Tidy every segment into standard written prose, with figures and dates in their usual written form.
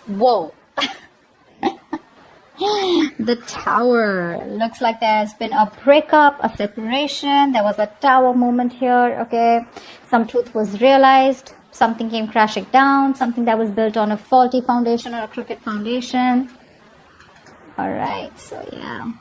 Whoa. The Tower. Looks like there's been a breakup, a separation. There was a Tower moment here, okay? Some truth was realized. Something came crashing down. Something that was built on a faulty foundation or a crooked foundation. Alright, so yeah.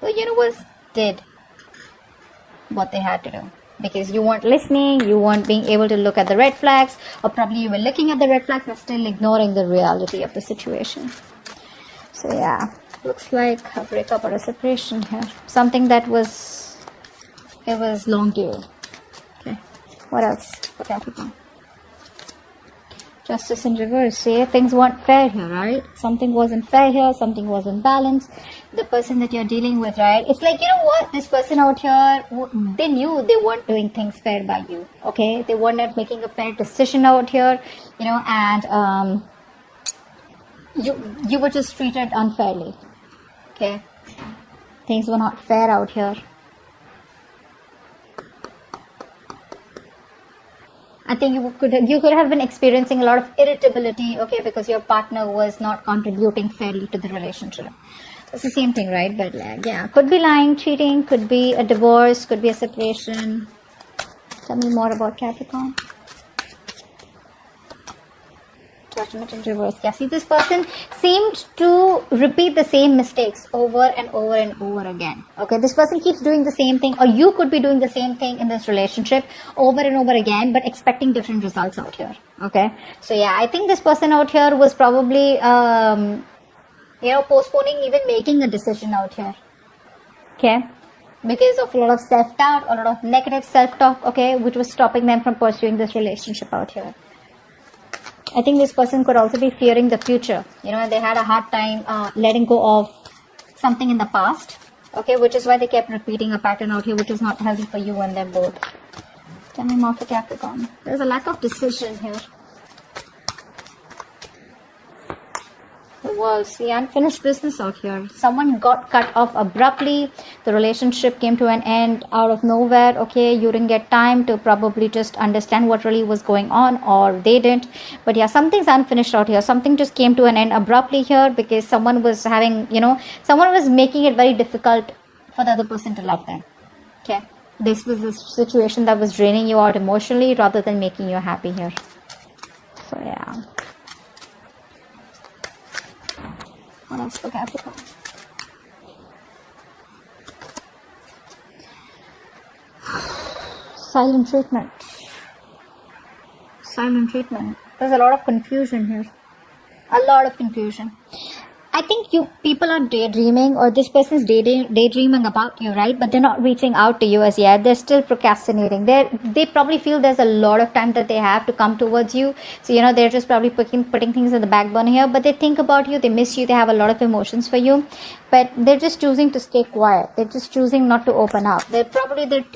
The universe did what they had to do. Because you weren't listening, you weren't being able to look at the red flags, or probably you were looking at the red flags but still ignoring the reality of the situation. So yeah, looks like a breakup or a separation here. Something that was long due. Okay, what else for Capricorn? Justice in reverse. See, things weren't fair here, right? Something wasn't fair here, something wasn't balanced. The person that you're dealing with, right? It's like, you know what? This person out here, they knew they weren't doing things fair by you, okay? They were not making a fair decision out here, you know, and you were just treated unfairly, okay? Things were not fair out here. I think you could have been experiencing a lot of irritability, okay, because your partner was not contributing fairly to the relationship. It's the same thing, right? But yeah, could be lying, cheating, could be a divorce, could be a separation. Tell me more about Capricorn. Judgment in reverse. Yeah, see, this person seemed to repeat the same mistakes over and over and over again. Okay, this person keeps doing the same thing, or you could be doing the same thing in this relationship over and over again, but expecting different results out here. Okay, so yeah, I think this person out here was probably, you know, postponing even making a decision out here. Okay, because of a lot of self-doubt, a lot of negative self-talk, okay, which was stopping them from pursuing this relationship out here. I think this person could also be fearing the future. You know, they had a hard time letting go of something in the past. Okay, which is why they kept repeating a pattern out here, which is not healthy for you and them both. Tell me more for Capricorn. There's a lack of decision here. It was the unfinished business out here. Someone got cut off abruptly. The relationship came to an end out of nowhere. Okay, you didn't get time to probably just understand what really was going on, or they didn't. But yeah, something's unfinished out here. Something just came to an end abruptly here because someone was having, you know, someone was making it very difficult for the other person to love them. Okay, this was a situation that was draining you out emotionally rather than making you happy here. So yeah. What else for Capricorn? Silent treatment. Silent treatment. There's a lot of confusion here. A lot of confusion. I think you people are daydreaming, or this person is daydreaming about you, right? But they're not reaching out to you as yet. They're still procrastinating. They probably feel there's a lot of time that they have to come towards you. So, you know, they're just probably putting things in the back burner here. But they think about you. They miss you. They have a lot of emotions for you. But they're just choosing to stay quiet. They're just choosing not to open up. Their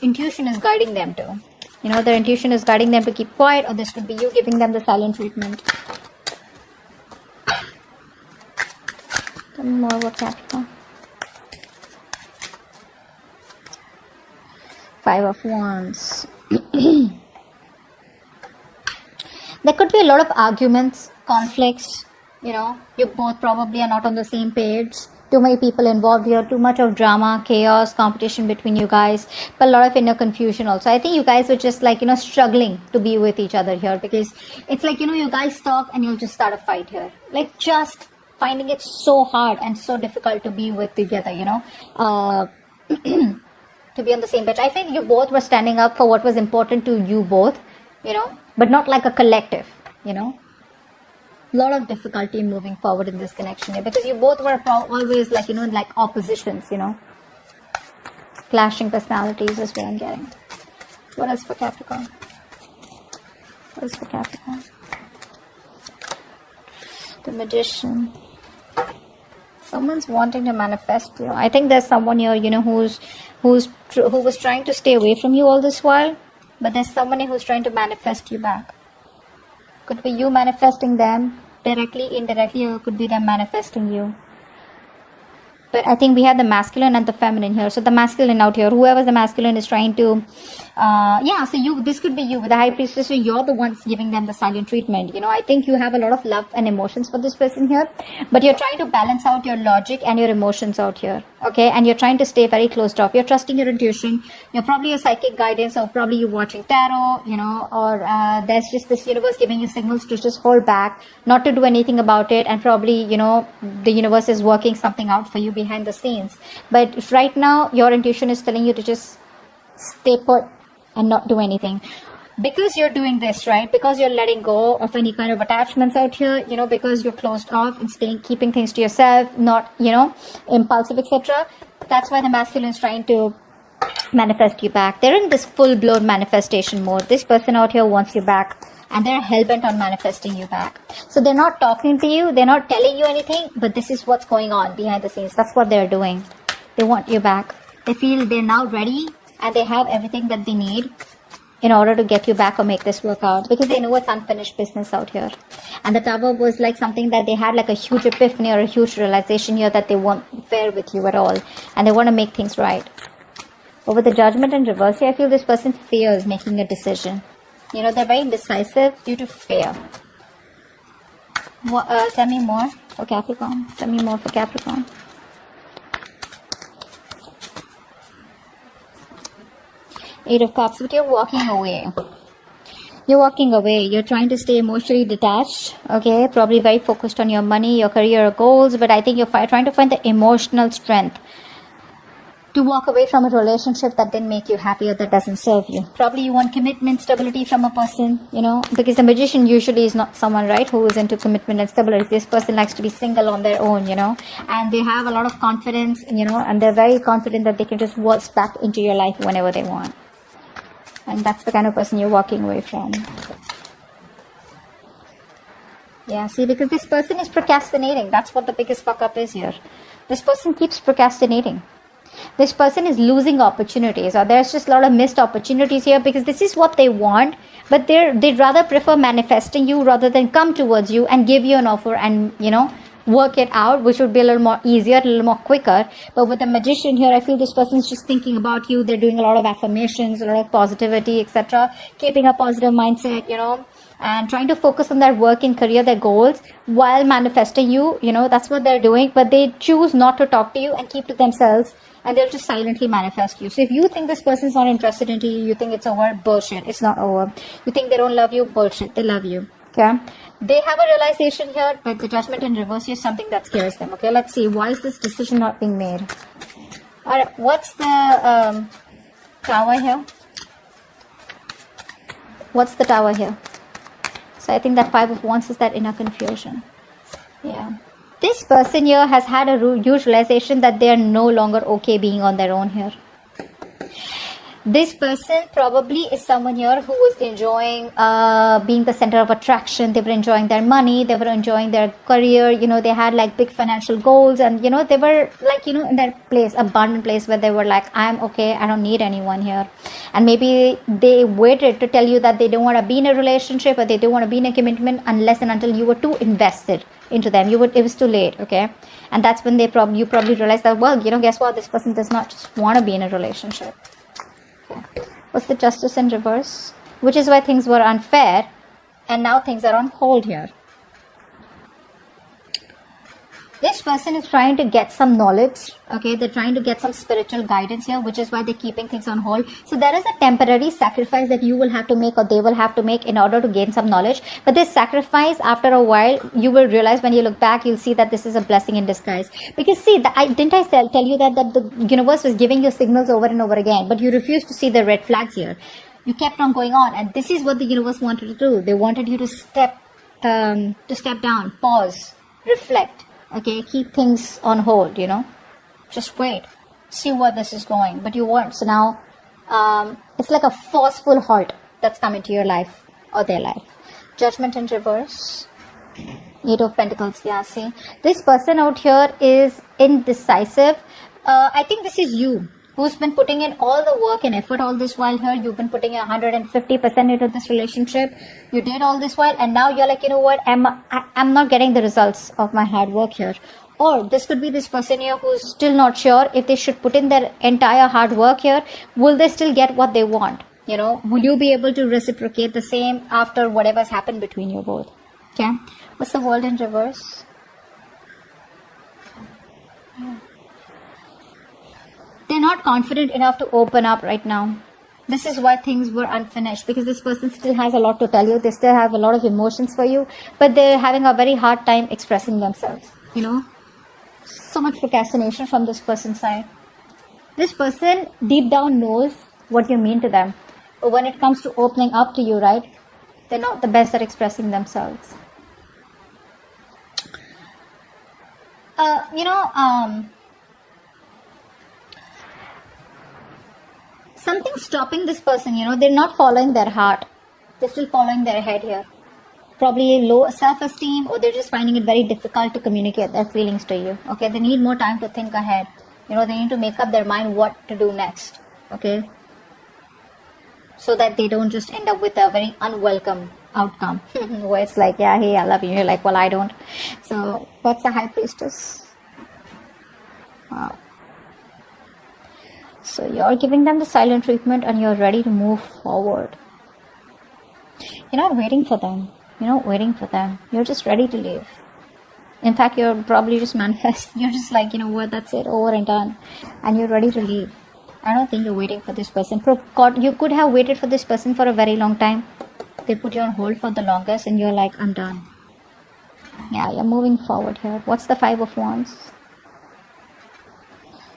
intuition is guiding them to. You know, their intuition is guiding them to keep quiet, or this could be you giving them the silent treatment. More about Capricorn. Five of Wands. There could be a lot of arguments, conflicts. You know, you both probably are not on the same page. Too many people involved here, too much of drama, chaos, competition between you guys, but a lot of inner confusion also. I think you guys were just like, you know, struggling to be with each other here, because it's like, you know, you guys talk and you'll just start a fight here. Like, just finding it so hard and so difficult to be with together, you know, to be on the same page. I think you both were standing up for what was important to you both, you know, but not like a collective, you know. A lot of difficulty moving forward in this connection here, because you both were always like, you know, like oppositions, you know. Clashing personalities is what I'm getting. What else for Capricorn? What else for Capricorn? The Magician. Someone's wanting to manifest you. I think there's someone here, you know, who was trying to stay away from you all this while, but there's someone who's trying to manifest you back. Could be you manifesting them directly, indirectly, or could be them manifesting you. But I think we have the masculine and the feminine here. So the masculine out here, whoever the masculine is trying to Yeah, so this could be you with the high priestess. So you're the ones giving them the silent treatment. I think you have a lot of love and emotions for this person here, but you're trying to balance out your logic and your emotions out here. Okay, and you're trying to stay very closed off. You're trusting your intuition. You're probably a psychic guidance, or probably you're watching tarot, or there's just this universe giving you signals to just hold back, not to do anything about it, and probably, the universe is working something out for you behind the scenes. But right now, your intuition is telling you to just stay put and not do anything. Because you're doing this, right? Because you're letting go of any kind of attachments out here, because you're closed off and keeping things to yourself, not, impulsive, etc. That's why the masculine is trying to manifest you back. They're in this full-blown manifestation mode. This person out here wants you back, and they're hell-bent on manifesting you back. So they're not talking to you, they're not telling you anything, but this is what's going on behind the scenes. That's what they're doing. They want you back. They feel they're now ready, and they have everything that they need in order to get you back or make this work out, because they know it's unfinished business out here. And the Tower was like something that they had like a huge epiphany or a huge realization here that they won't fare with you at all, and they want to make things right. But with the Judgment in reverse here, I feel this person fears making a decision. They're very indecisive due to fear. Tell me more for Capricorn. Tell me more for Capricorn. Eight of Cups, but you're walking away. You're walking away. You're trying to stay emotionally detached. Okay, probably very focused on your money, your career goals, but I think you're trying to find the emotional strength to walk away from a relationship that didn't make you happy or that doesn't serve you. Probably you want commitment, stability from a person, because the Magician usually is not someone, right, who is into commitment and stability. This person likes to be single on their own, and they have a lot of confidence, and they're very confident that they can just waltz back into your life whenever they want. And that's the kind of person you're walking away from. Yeah, see, because this person is procrastinating. That's what the biggest fuck up is here. This person keeps procrastinating. This person is losing opportunities, or there's just a lot of missed opportunities here, because this is what they want, but they'd rather prefer manifesting you rather than come towards you and give you an offer and, work it out, which would be a little more easier, a little more quicker. But with the Magician here, I feel this person is just thinking about you. They're doing a lot of affirmations, a lot of positivity, etc. Keeping a positive mindset, and trying to focus on their work and career, their goals, while manifesting you. That's what they're doing. But they choose not to talk to you and keep to themselves, and they'll just silently manifest you. So if you think this person's not interested in you, you think it's over, bullshit. It's not over. You think they don't love you, bullshit. They love you. Okay, they have a realization here, but the Judgment in reverse is something that scares them. Okay, let's see, why is this decision not being made? All right, what's the Tower here? What's the Tower here? So I think that Five of Wands is that inner confusion. Yeah, this person here has had a huge realization that they are no longer okay being on their own here. This person probably is someone here who was enjoying being the center of attraction. They were enjoying their money. They were enjoying their career. They had like big financial goals, and, they were like, in that place, abundant place where they were like, I'm okay. I don't need anyone here. And maybe they waited to tell you that they don't want to be in a relationship, or they don't want to be in a commitment unless and until you were too invested into them. It was too late. Okay. And that's when you probably realized that, well, guess what? This person does not just want to be in a relationship. What's the Justice in reverse? Which is why things were unfair, and now things are on hold here. This person is trying to get some knowledge. Okay, they're trying to get some spiritual guidance here, which is why they're keeping things on hold. So there is a temporary sacrifice that you will have to make, or they will have to make, in order to gain some knowledge. But this sacrifice, after a while, you will realize, when you look back, you'll see that this is a blessing in disguise. Because see, didn't I tell you that the universe was giving you signals over and over again, but you refused to see the red flags here. You kept on going on, and this is what the universe wanted to do. They wanted you to step down, pause, reflect. Okay, keep things on hold, just wait, see where this is going, but you weren't. So now it's like a forceful halt that's come into your life or their life. Judgment in reverse. Eight of Pentacles. Yeah, see, this person out here is indecisive. I think this is you who's been putting in all the work and effort all this while here. You've been putting 150% into this relationship. You did all this while, and now you're like, what, I'm not getting the results of my hard work here. Or this could be this person here who's still not sure if they should put in their entire hard work here. Will they still get what they want? You know, will you be able to reciprocate the same after whatever's happened between you both? Okay. What's the world in reverse? They're not confident enough to open up right now. This is why things were unfinished, because this person still has a lot to tell you. They still have a lot of emotions for you, but they're having a very hard time expressing themselves. You know, so much procrastination from this person's side. This person deep down knows what you mean to them, but when it comes to opening up to you, right, they're not the best at expressing themselves. Something's stopping this person, you know, they're not following their heart. They're still following their head here. Probably low self-esteem, or they're just finding it very difficult to communicate their feelings to you. Okay, they need more time to think ahead. You know, they need to make up their mind what to do next. Okay, so that they don't just end up with a very unwelcome outcome where it's like, yeah, hey, I love you. You're like, well, I don't. So what's the High Priestess? Wow. So you're giving them the silent treatment and you're ready to move forward. You're not waiting for them. You're not waiting for them. You're just ready to leave. In fact, you're probably just manifesting. You're just like, you know what, that's it, over and done. And you're ready to leave. I don't think you're waiting for this person. God, you could have waited for this person for a very long time. They put you on hold for the longest and you're like, I'm done. Yeah, you're moving forward here. What's the Five of Wands?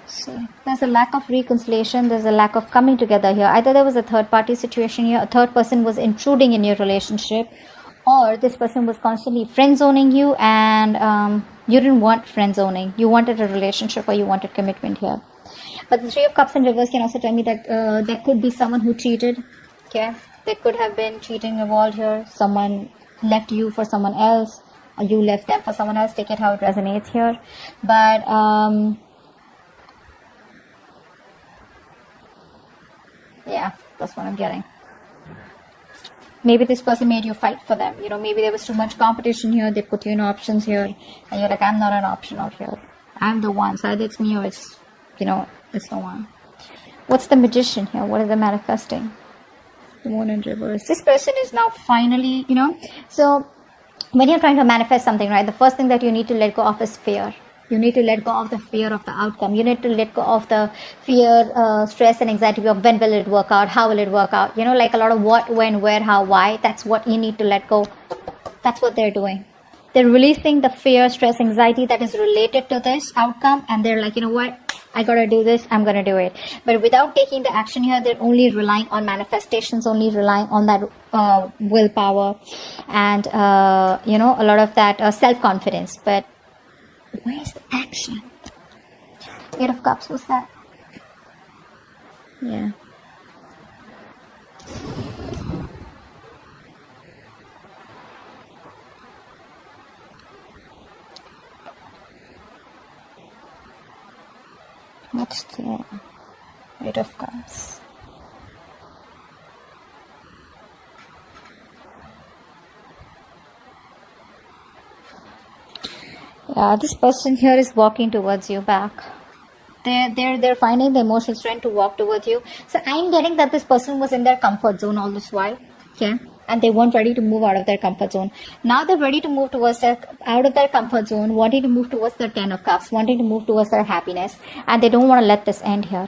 See, there's a lack of reconciliation. There's a lack of coming together here. Either there was a third party situation here. A third person was intruding in your relationship. Or this person was constantly friend zoning you, and you didn't want friend zoning. You wanted a relationship, or you wanted commitment here. But the Three of Cups in reverse can also tell me that there could be someone who cheated. Okay, there could have been cheating involved here. Someone left you for someone else, or you left them for someone else. Take it how it resonates here. But yeah, that's what I'm getting. Maybe this person made you fight for them. You know, maybe there was too much competition here. They put you in options here. And you're like, I'm not an option out here. I'm the one. So either it's me or it's, you know, it's the one. What's the Magician here? What is the manifesting? The Moon in reverse. This person is now finally, you know. So when you're trying to manifest something, right, the first thing that you need to let go of is fear. You need to let go of the fear of the outcome. You need to let go of the fear, stress and anxiety of when will it work out, how will it work out. You know, like a lot of what, when, where, how, why. That's what you need to let go. That's what they're doing. They're releasing the fear, stress, anxiety that is related to this outcome. And they're like, you know what? I gotta do this. I'm gonna do it. But without taking the action here, they're only relying on manifestations, only relying on that willpower and, you know, a lot of that self-confidence. But where's the action? Eight of Cups, what's that? Yeah. What's the Eight of Cups? Yeah, this person here is walking towards you back. They're finding the emotional strength to walk towards you. So I'm getting that this person was in their comfort zone all this while. Okay. And they weren't ready to move out of their comfort zone. Now they're ready to move towards out of their comfort zone, wanting to move towards their Ten of Cups, wanting to move towards their happiness. And they don't want to let this end here.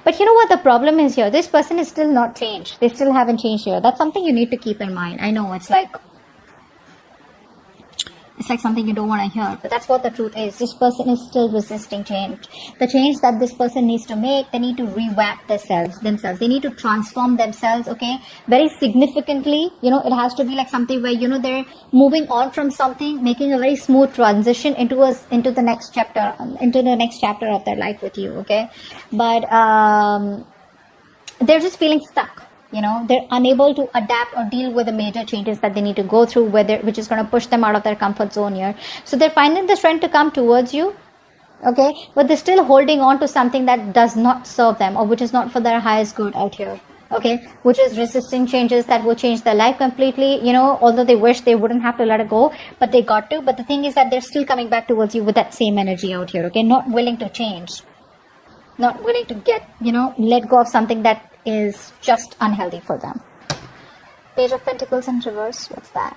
But you know what the problem is here? This person is still not changed. They still haven't changed here. That's something you need to keep in mind. I know it's like something you don't want to hear, but that's what the truth is. This person is still resisting change. The change that this person needs to make, they need to revamp themselves. They need to transform themselves, okay, very significantly. You know, it has to be like something where, you know, they're moving on from something, making a very smooth transition into the next chapter of their life with you, okay. But they're just feeling stuck. You know, they're unable to adapt or deal with the major changes that they need to go through, which is going to push them out of their comfort zone here. So they're finding the strength to come towards you, okay? But they're still holding on to something that does not serve them, or which is not for their highest good out here, okay? Which is resisting changes that will change their life completely, you know, although they wish they wouldn't have to let it go, but they got to. But the thing is that they're still coming back towards you with that same energy out here, okay? Not willing to change. not willing to get, let go of something that is just unhealthy for them. Page of Pentacles in reverse. What's that?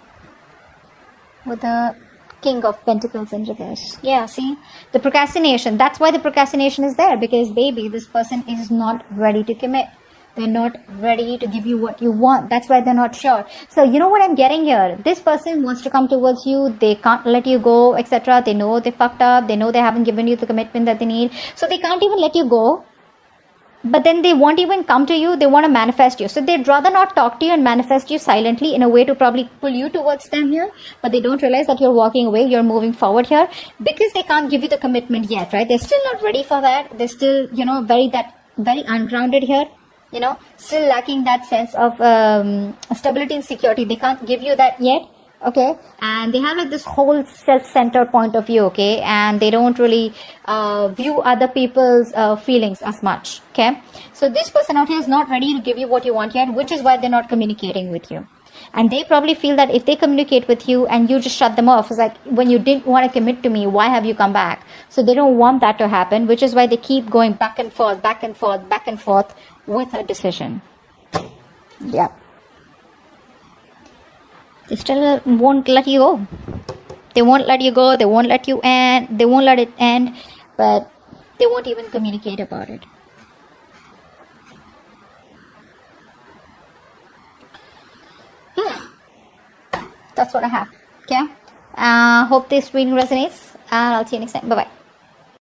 With the King of Pentacles in reverse. Yeah, see? The procrastination. That's why the procrastination is there. Because, baby, this person is not ready to commit. They're not ready to give you what you want. That's why they're not sure. So, you know what I'm getting here? This person wants to come towards you. They can't let you go, etc. They know they fucked up. They know they haven't given you the commitment that they need. So, they can't even let you go. But then they won't even come to you. They want to manifest you. So they'd rather not talk to you and manifest you silently in a way to probably pull you towards them here. But they don't realize that you're walking away. You're moving forward here because they can't give you the commitment yet, right? They're still not ready for that. They're still, very ungrounded here. Still lacking that sense of stability and security. They can't give you that yet. Okay, and they have like this whole self-centered point of view, okay, and they don't really view other people's feelings as much, okay. So this person out here is not ready to give you what you want yet, which is why they're not communicating with you. And they probably feel that if they communicate with you and you just shut them off, it's like, when you didn't want to commit to me, why have you come back? So they don't want that to happen, which is why they keep going back and forth, back and forth, back and forth with a decision. Yeah. They still won't let you go. They won't let you go. They won't let you end. They won't let it end. But they won't even communicate about it. Yeah. That's what I have. Okay. Hope this reading resonates. And I'll see you next time. Bye-bye.